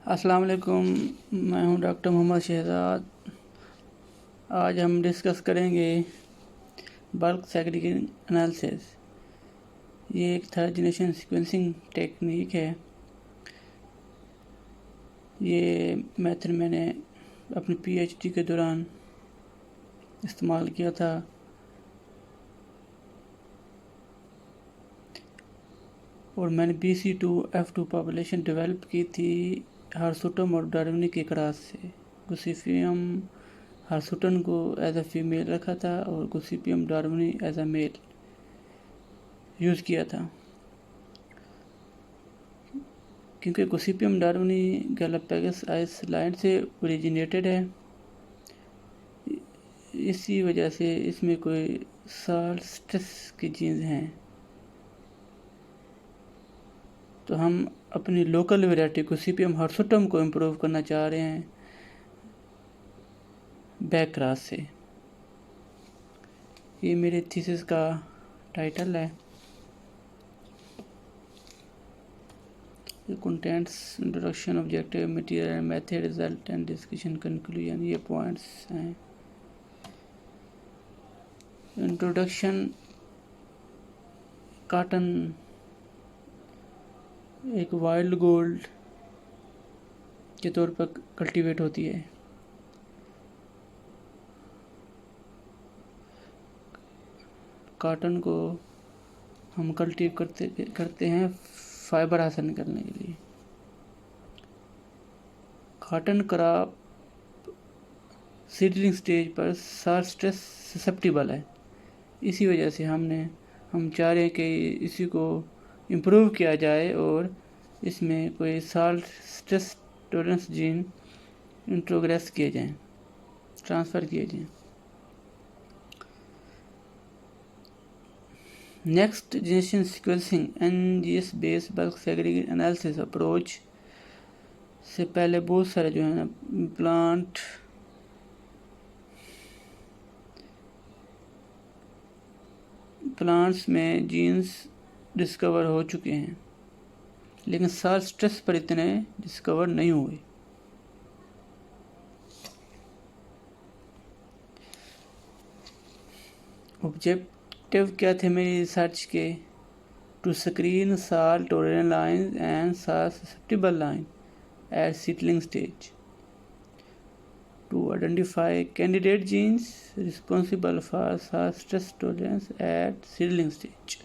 अस्सलाम वालेकुम। मैं हूं डॉक्टर मोहम्मद शहजाद। आज हम डिस्कस करेंगे बल्क सेग्रीगेशन एनालिसिस। ये एक थर्ड जनरेशन सीक्वेंसिंग टेक्निक है। ये मेथड मैंने अपनी पीएचडी के दौरान इस्तेमाल किया था और मैंने BC2F2 पॉपुलेशन डेवलप की थी हार्सुटम और डार्विनी के क्रॉस से। गोसिपियम हार्सुटन को एज अ फीमेल रखा था और Gossypium darwinii as a male use किया था। क्योंकि गोसिपियम डार्विनी गैलापागोस आइलैंड से ओरिजिनेटेड है, इसी वजह से इसमें कोई साल्ट स्ट्रेस के जीन्स हैं। तो हम अपनी लोकल वैरायटी गोसिपियम हार्सुटम को इम्प्रूव करना चाह रहे हैं बैक क्रॉस से। ये मेरे थीसिस का टाइटल है। Contents, introduction, objective, material and method, result and discussion, conclusion, ये पॉइंट्स हैं। इंट्रोडक्शन, कॉटन एक वाइल्ड गोल्ड के तौर पर कल्टीवेट होती है। कॉटन को हम कल्टीव करते हैं फाइबर हासिल करने के लिए। कॉटन क्रॉप सीडलिंग स्टेज पर साल्ट स्ट्रेस ससेप्टिबल है, इसी वजह से हम चाह रहे हैं कि इसी को इम्प्रूव किया जाए और इसमें कोई साल्ट स्ट्रेस टॉलरेंस जीन इंट्रोग्रेस किए जाएं, ट्रांसफ़र किए जाएं। Next generation sequencing NGS based bulk segregation analysis approach से पहले बहुत सारे जो है ना प्लांट्स में जीन्स डिस्कवर हो चुके हैं, लेकिन साल्ट स्ट्रेस पर इतने डिस्कवर नहीं हुए। ऑब्जेक्टिव क्या थे मेरी रिसर्च के? To screen salt tolerant line and salt susceptible line at seedling stage, to identify candidate genes responsible for salt stress tolerance at seedling stage.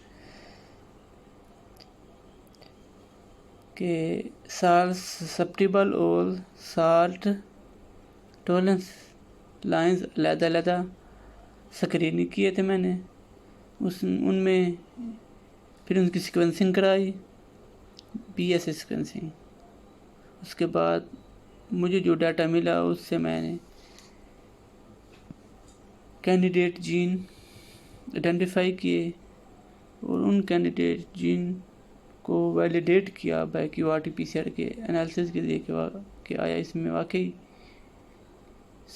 के salt susceptible और salt tolerance लाइंस अलग-अलग screening किए थे मैंने, उनमें फिर उनकी सीक्वेंसिंग कराई, BSA सीक्वेंसिंग। उसके बाद मुझे जो डाटा मिला उससे मैंने कैंडिडेट जीन आइडेंटिफाई किए और उन कैंडिडेट जीन को वैलिडेट किया बाय QRT-PCR के एनालिसिस के लिए कि आया इसमें वाकई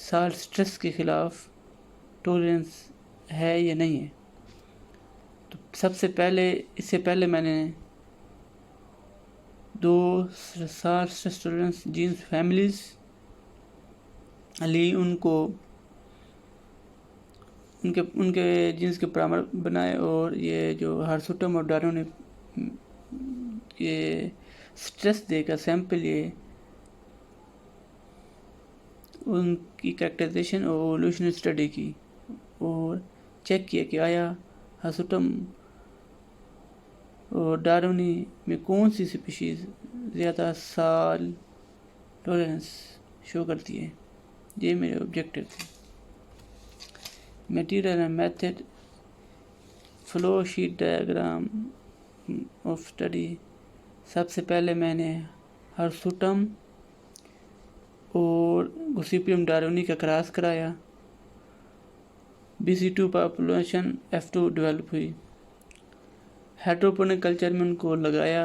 साल्ट स्ट्रेस के ख़िलाफ़ टॉलरेंस है या नहीं है। तो इससे पहले मैंने 2 salt stress tolerance genes families ली, उनके जीन्स के प्राइमर बनाए और ये जो हार्सुटम और डार्विन ने ये स्ट्रेस देकर सैंपल लिए, उनकी कैरेक्टराइजेशन और एवोल्यूशनरी स्टडी की और चेक किया कि आया हार्सुटम और डार्विनी में कौन सी स्पीशीज़ ज़्यादा साल टॉलरेंस शो करती है। ये मेरे ऑब्जेक्टिव थे। Material and method, flow sheet diagram of study. सबसे पहले मैंने हार्सुटम और गोसिपियम डार्विनी का क्रॉस कराया, BC2 पॉपुलेशन F2 डेवलप हुई। हेट्रोपोनिक कल्चर में उनको लगाया,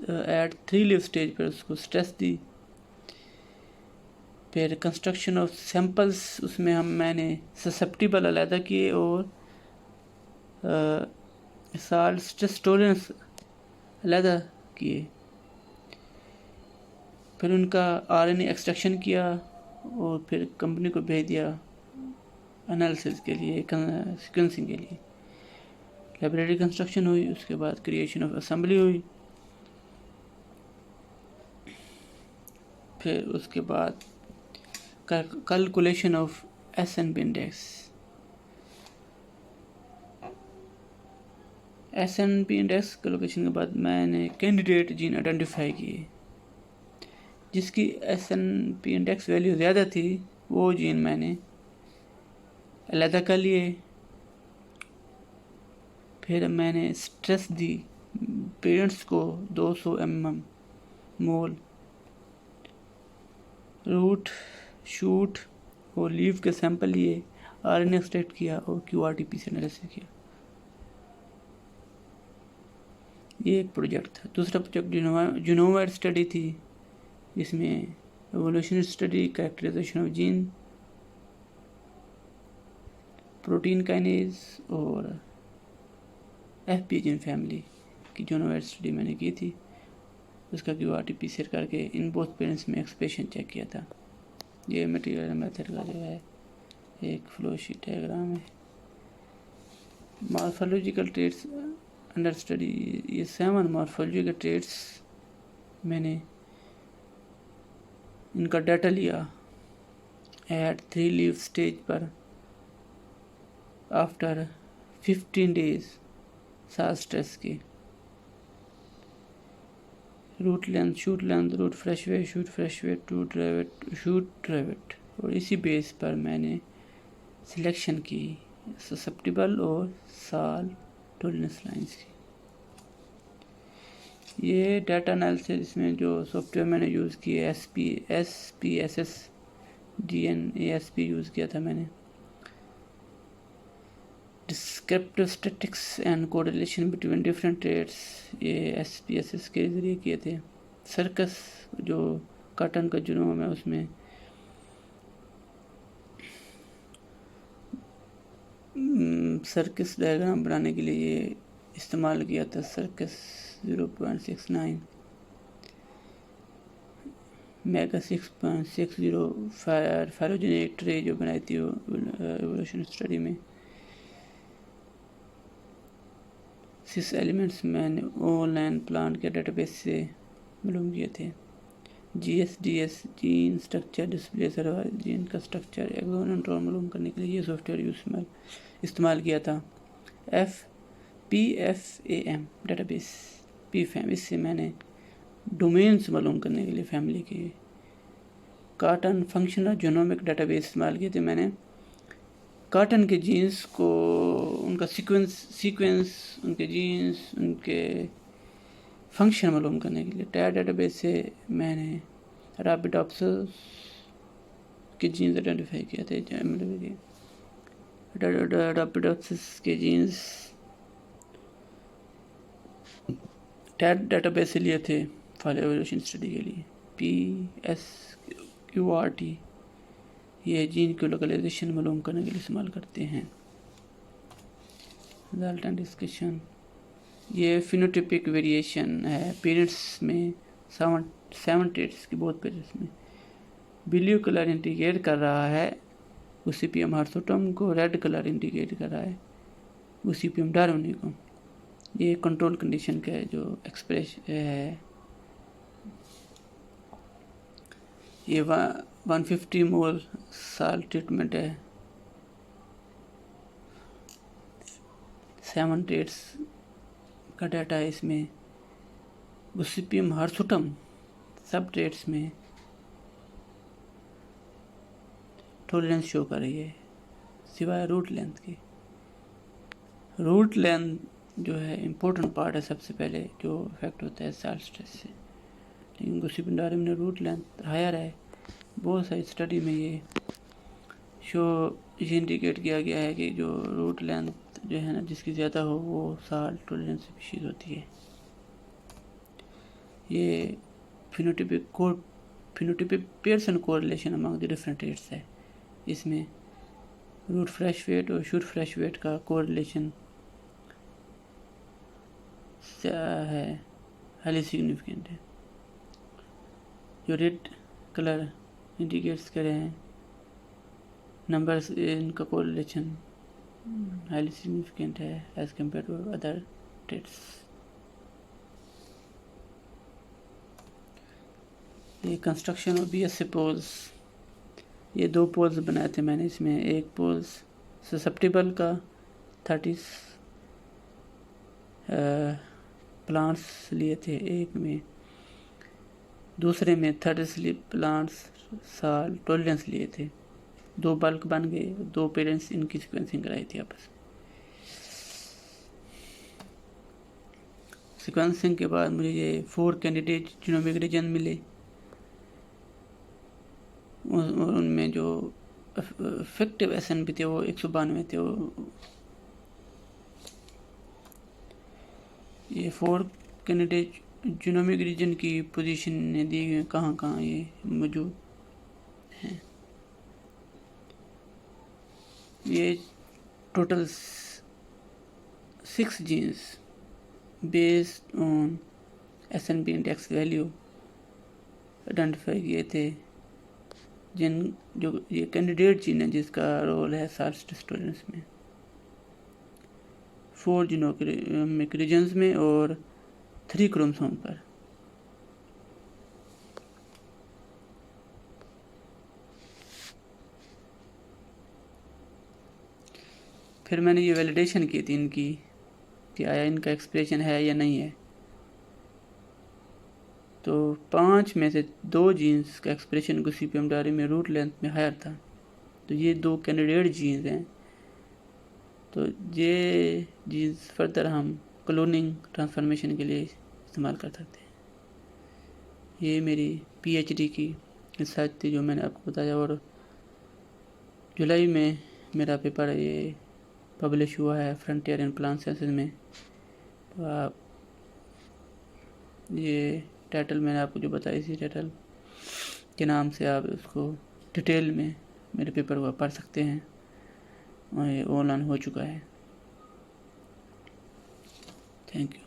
एट 3 लीफ स्टेज पर उसको स्ट्रेस दी। फिर कंस्ट्रक्शन ऑफ सैंपल्स, उसमें मैंने ससेप्टिबल अलग किए और साल्ट स्ट्रेस टॉलरेंस अलग किए। फिर उनका आरएनए एक्सट्रैक्शन किया और फिर कंपनी को भेज दिया एनालिसिस के लिए, सीक्वेंसिंग के लिए। लाइब्रेरी कंस्ट्रक्शन हुई, उसके बाद क्रिएशन ऑफ असेंबली हुई, फिर उसके बाद calculation of S&P index. S&P index calculation के बाद मैंने कैंडिडेट जीन आइडेंटिफाई किए, जिसकी एसएनपी इंडेक्स वैल्यू ज़्यादा थी, वो जीन मैंने अलहदा कर लिए। फिर मैंने स्ट्रेस दी पेरेंट्स को 200 मोल रूट, शूट और लीव के सैंपल लिए, आरएनए एक्सट्रैक्ट किया और क्यूआरटी-पीसीआर एनालिसिस किया। ये एक प्रोजेक्ट था। दूसरा प्रोजेक्ट जीनोम स्टडी थी, जिसमें evolution study, characterization of gene, protein kinase और एफपी जीन फैमिली की जीनोम स्टडी मैंने की थी। उसका क्यूआरटी-पीसीआर करके इन बोथ पेरेंट्स में एक्सप्रेशन चेक किया था। ये मटेरियल मेथड का जो है एक फ्लो शीट डायग्राम है। मॉर्फोलॉजिकल ट्रेट्स अंडर स्टडी, ये 7 मॉर्फोलॉजिकल ट्रेट्स मैंने इनका डाटा लिया एट 3 लीव स्टेज पर आफ्टर 15 डेज साल स्ट्रेस के। Root length, shoot length, root fresh weight, shoot fresh weight, root dry weight, shoot dry weight, और इसी base पर मैंने सिलेक्शन की ससेप्टिबल और साल टॉलरेंस लाइंस की। ये डाटा एनालिसिस, इसमें जो सॉफ्टवेयर मैंने यूज़ किए SPSS DNASP यूज़ किया था मैंने। Descriptive statics and correlation between different traits, ये SPSS के ज़रिए किए थे। सर्कस जो कॉटन का जीनोम है, उसमें सर्कस डायग्राम बनाने के लिए ये इस्तेमाल किया था, सर्कस 0.69 मेगा 6.60 फायरोजेनिक ट्रे जो बनाई थी एवोल्यूशन स्टडी में। 6 एलिमेंट्स मैंने ऑनलाइन प्लांट के डेटाबेस से मालूम किए थे। GSDS gene structure display server, gene का स्ट्रक्चर एक्सोनोट्रॉन मालूम करने के लिए ये सॉफ्टवेयर इस्तेमाल किया था। PFAM डेटाबेस, PFAM, इससे मैंने डोमेन्स मालूम करने के लिए फैमिली के। कॉटन फंक्शनल जीनोमिक डेटाबेस इस्तेमाल किए थे मैंने कॉटन के जीन्स को, उनका सीक्वेंस, उनके जीन्स, उनके फंक्शन मालूम करने के लिए। टायर डेटाबेस से मैंने अराबिडोप्सिस के जीन्स आइडेंटिफाई किए थे। अराबिडोप्सिस के जीन्स टायर डेटाबेस से लिए थे फॉर एवोल्यूशन स्टडी के लिए। PSQRT ये जीन की लोकलाइजेशन मालूम करने के लिए इस्तेमाल करते हैं। रिजल्ट एंड डिस्कशन, ये फिनोटिपिक वेरिएशन है पेरेंट्स में, 7 ट्रेट्स की बहुत पेरेंट्स में। ब्लू कलर इंडिकेट कर रहा है गोसिपियम हिर्सुटम को, रेड कलर इंडिकेट कर रहा है गोसिपियम डार्विनी को। ये कंट्रोल कंडीशन का जो एक्सप्रेस है, ये 150 मोल साल ट्रीटमेंट है। 7 ट्रेट्स का डाटा है इसमें। गोसिपियम हिर्सुटम सब ट्रेट्स में टॉलरेंस शो कर रही है, सिवाय रूट लेंथ की। रूट लेंथ जो है इम्पोर्टेंट पार्ट है, सबसे पहले जो इफेक्ट होता है साल स्ट्रेस से, लेकिन गोसिपियम डार्विनी में रूट लेंथ हायर है। बहुत सारी स्टडी में ये इंडिकेट किया गया है कि जो रूट लेंथ जो है ना, जिसकी ज़्यादा हो वो साल टॉलरेंस स्पीशीज होती है। ये phenotypic Pearson correlation among the different rates है। इसमें रूट फ्रेश वेट और शूट फ्रेश वेट का कोरिलेशन है, हाईली सिग्निफिकेंट है। जो रेड कलर इंडिकेट्स कर रहे हैं नंबर्स, इनका कोरिलेशन हाईली सिग्निफिकेंट है as compared to other traits. ये कंस्ट्रक्शन ऑफ BSA पोल्स, ये 2 पोल्स बनाए थे मैंने इसमें। एक पोल्स ससेप्टिबल का 30 प्लांट्स लिए थे एक में, दूसरे में 30 प्लांट्स साल टॉलरेंस लिए थे। 2 बल्क बन गए, 2 पेरेंट्स इनकी सीक्वेंसिंग कराई थी आपस में। सीक्वेंसिंग के बाद मुझे ये 4 कैंडिडेट जीनोमिक रीजन मिले, उनमें जो इफेक्टिव SNP थे वो 192 थे। ये 4 कैंडिडेट जीनोमिक रीजन की पोजीशन दी गई, कहाँ कहाँ ये मौजूद हैं। ये total 6 genes based on SNP index value identify किए थे, जो ये कैंडिडेट जीन है जिसका रोल है साल्ट टॉलरेंस में, 4 जीनोमिक रीजन्स में और 3 क्रोमोसोम पर। फिर मैंने ये वैलिडेशन की थी इनकी कि आया इनका एक्सप्रेशन है या नहीं है। तो 5 में से 2 जीन्स का एक्सप्रेशन गोसिपियम डायरी में रूट लेंथ में हायर था, तो ये 2 कैंडिडेट जीन्स हैं। तो ये जीन्स फर्दर हम क्लोनिंग ट्रांसफॉर्मेशन के लिए इस्तेमाल कर सकते हैं। ये मेरी PhD की रिसर्च थी जो मैंने आपको बताया, और जुलाई में मेरा पेपर ये पब्लिश हुआ है फ्रंटियर इन प्लांट साइंसेज में। तो आप ये टाइटल मैंने आपको जो बताई थी, टाइटल के नाम से आप उसको डिटेल में मेरे पेपर को पढ़ सकते हैं, और ये ऑनलाइन हो चुका है। Thank you.